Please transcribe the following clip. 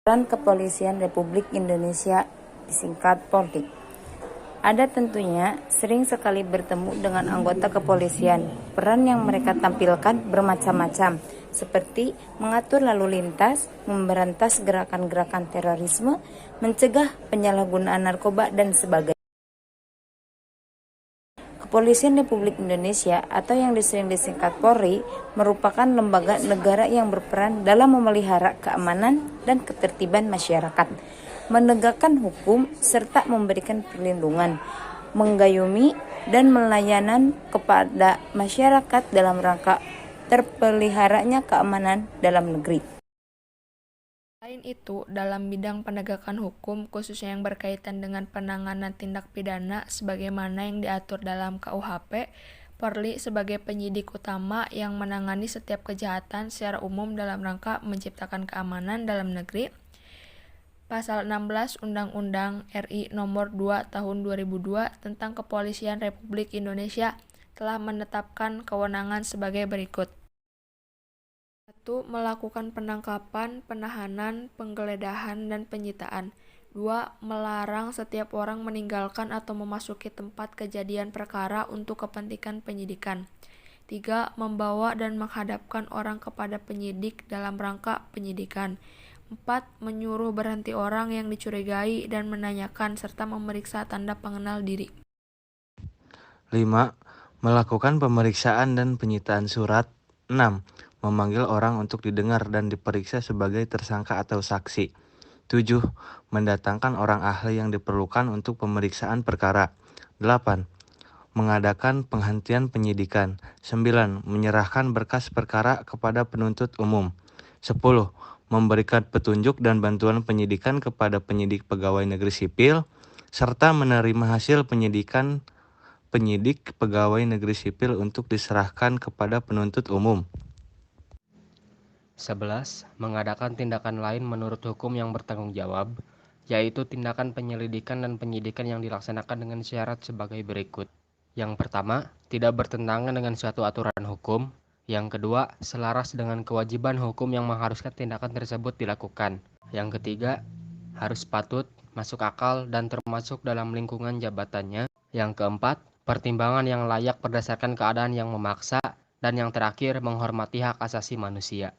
Peran Kepolisian Republik Indonesia disingkat Polri. Ada tentunya sering sekali bertemu dengan anggota kepolisian. Peran yang mereka tampilkan bermacam-macam, seperti mengatur lalu lintas, memberantas gerakan-gerakan terorisme, mencegah penyalahgunaan narkoba, dan sebagainya. Kepolisian Republik Indonesia atau yang sering disingkat Polri merupakan lembaga negara yang berperan dalam memelihara keamanan dan ketertiban masyarakat, menegakkan hukum serta memberikan perlindungan, mengayomi dan melayanan kepada masyarakat dalam rangka terpeliharanya keamanan dalam negeri. Selain itu, dalam bidang penegakan hukum, khususnya yang berkaitan dengan penanganan tindak pidana sebagaimana yang diatur dalam KUHP, Polri sebagai penyidik utama yang menangani setiap kejahatan secara umum dalam rangka menciptakan keamanan dalam negeri. Pasal 16 Undang-Undang RI Nomor 2 Tahun 2002 tentang Kepolisian Republik Indonesia telah menetapkan kewenangan sebagai berikut. 1. Melakukan penangkapan, penahanan, penggeledahan, dan penyitaan. 2. Melarang setiap orang meninggalkan atau memasuki tempat kejadian perkara untuk kepentingan penyidikan. 3. Membawa dan menghadapkan orang kepada penyidik dalam rangka penyidikan. 4. Menyuruh berhenti orang yang dicurigai dan menanyakan serta memeriksa tanda pengenal diri. 5. Melakukan pemeriksaan dan penyitaan surat. 6. Memanggil orang untuk didengar dan diperiksa sebagai tersangka atau saksi. 7. Mendatangkan orang ahli yang diperlukan untuk pemeriksaan perkara. 8. Mengadakan penghentian penyidikan. 9. Menyerahkan berkas perkara kepada penuntut umum. 10. Memberikan petunjuk dan bantuan penyidikan kepada penyidik pegawai negeri sipil, serta menerima hasil penyidikan penyidik pegawai negeri sipil untuk diserahkan kepada penuntut umum. 11. Mengadakan tindakan lain menurut hukum yang bertanggung jawab, yaitu tindakan penyelidikan dan penyidikan yang dilaksanakan dengan syarat sebagai berikut. Yang pertama, tidak bertentangan dengan suatu aturan hukum. Yang kedua, selaras dengan kewajiban hukum yang mengharuskan tindakan tersebut dilakukan. Yang ketiga, harus patut, masuk akal, dan termasuk dalam lingkungan jabatannya. Yang keempat, pertimbangan yang layak berdasarkan keadaan yang memaksa. Dan yang terakhir, menghormati hak asasi manusia.